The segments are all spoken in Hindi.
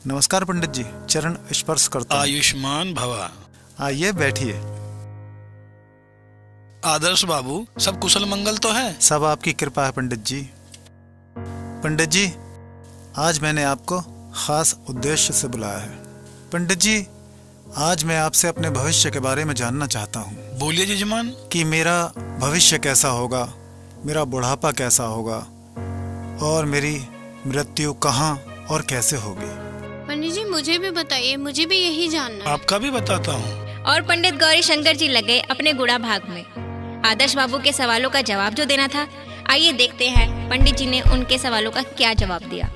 नमस्कार पंडित जी, चरण स्पर्श करता हूं। आयुष्मान भवा। आइए बैठिए। आदर्श बाबू, सब कुशल मंगल तो है? सब आपकी कृपा है पंडित जी। पंडित जी, आज मैंने आपको खास उद्देश्य से बुलाया है। पंडित जी, आज मैं आपसे अपने भविष्य के बारे में जानना चाहता हूँ। बोलिए जजमान। कि मेरा भविष्य कैसा होगा, मेरा बुढ़ापा कैसा होगा और मेरी मृत्यु कहाँ और कैसे होगी। पंडित जी, मुझे भी बताइए, मुझे भी यही जानना है। आपका भी बताता हूँ। और पंडित गौरी शंकर जी लगे अपने गुड़ा भाग में। आदर्श बाबू के सवालों का जवाब जो देना था, आइए देखते हैं पंडित जी ने उनके सवालों का क्या जवाब दिया।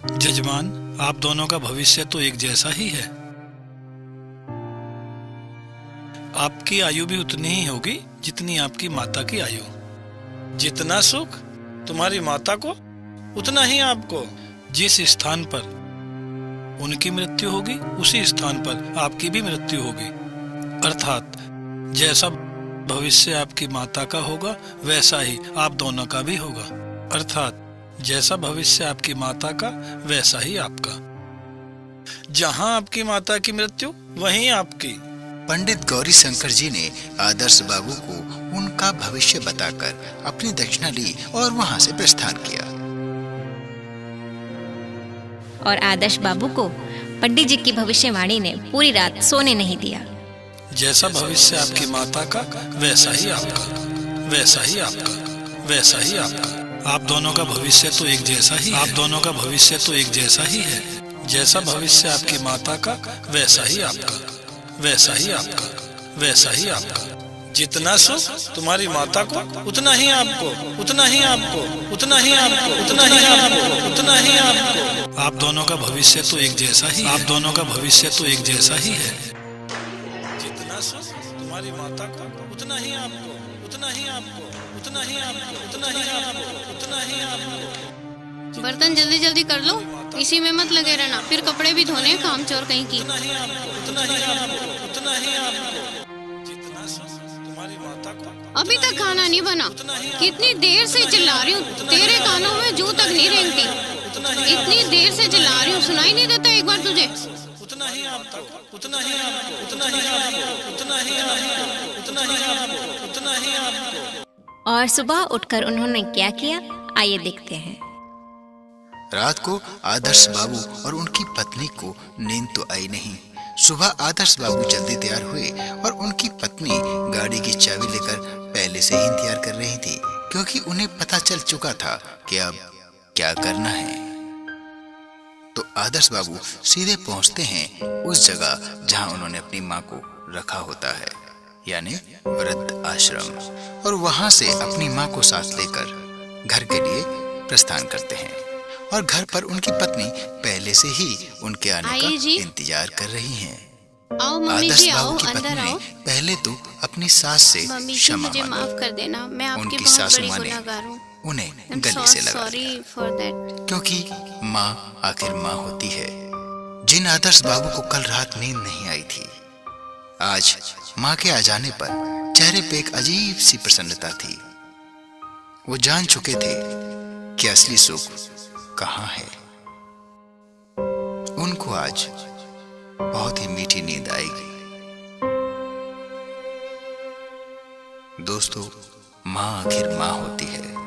जजमान, आप दोनों का भविष्य तो एक जैसा ही है। आपकी आयु भी उतनी ही होगी जितनी आपकी माता की आयु। जितना सुख तुम्हारी माता को, उतना ही आपको। जिस स्थान पर उनकी मृत्यु होगी, उसी स्थान पर आपकी भी मृत्यु होगी। अर्थात जैसा भविष्य आपकी माता का होगा, वैसा ही आप दोनों का भी होगा। अर्थात जैसा भविष्य आपकी माता का, वैसा ही आपका। जहां आपकी माता की मृत्यु, वहीं आपकी। पंडित गौरी शंकर जी ने आदर्श बाबू को उनका भविष्य बताकर अपनी दक्षिणा ली और वहां से प्रस्थान किया। और आदर्श बाबू को पंडित जी की भविष्यवाणी ने पूरी रात सोने नहीं दिया। जैसा भविष्य आपकी माता का, वैसा ही आपका, वैसा ही आपका, वैसा ही आपका। आप दोनों का भविष्य तो एक जैसा ही, आप दोनों का भविष्य तो एक जैसा ही है। जैसा भविष्य आपकी माता का, वैसा ही आपका, वैसा ही आपका, वैसा ही आपका। जितना सुख तुम्हारी माता को, उतना ही आपको, उतना ही आपको, उतना ही आपको, उतना ही आपको, उतना ही आपको। आप दोनों का भविष्य तो एक जैसा ही, आप दोनों का भविष्य तो एक जैसा ही है। जितना सुख तुम्हारी माता को, उतना ही आपको, उतना ही आपको, उतना ही आपको, उतना ही आपको, उतना ही आपको। बर्तन जल्दी जल्दी कर लो, इसी में मत लगे रहना, फिर कपड़े भी धोने, काम चोर कहीं की। उतना ही आपको, उतना ही आपको, उतना ही आपको। जितना सुख तुम्हारी माता को। अभी तक खाना नहीं बना, कितनी देर से चिल्ला रही हूँ, तेरे कानों में जूं तक नहीं रेंगती। इतनी देर से चिल्ला रही हूँ, सुनाई नहीं देता एक बार तुझे? उतना ही आपको, उतना ही आपको, उतना ही आपको, उतना ही आपको, उतना ही आपको, उतना ही आपको। और सुबह उठकर उन्होंने क्या किया, आइए देखते हैं। रात को आदर्श बाबू और उनकी पत्नी को नींद तो आई नहीं। सुबह आदर्श बाबू जल्दी तैयार हुए और उनकी पत्नी गाड़ी की चाबी लेकर पहले से ही इंतजार कर रही थी, क्योंकि उन्हें पता चल चुका था कि अब क्या करना है। तो आदर्श बाबू सीधे पहुंचते हैं उस जगह जहां उन्होंने अपनी मां को रखा होता है, यानी वृद्ध आश्रम, और वहां से अपनी मां को साथ लेकर घर के लिए प्रस्थान करते हैं। और घर पर उनकी पत्नी पहले से ही उनके आने का इंतजार कर रही हैं। आओ मम्मी आदर्श जी, बाबू आओ की अंदर पत्नी आओ। ने पहले तो अपनी सास से मम्मी जी, क्षमा मुझे माफ मांगी। कर देना, मैं आपकी उनकी बहुत सासू बड़ी मां ने गुनहगार हूँ। उन्हें गले से लगा सॉरी लिया, फॉर दैट। क्योंकि माँ आखिर माँ होती है। जिन आदर्श बाबू को कल रात नींद नहीं आई थी, आज माँ के आ जाने पर चेहरे पे एक अजीब सी प्रसन्नता थी। वो जान चुके थे कि असली सुख कहाँ है। उनको आज बहुत ही मीठी नींद आएगी। दोस्तों, माँ आखिर माँ होती है।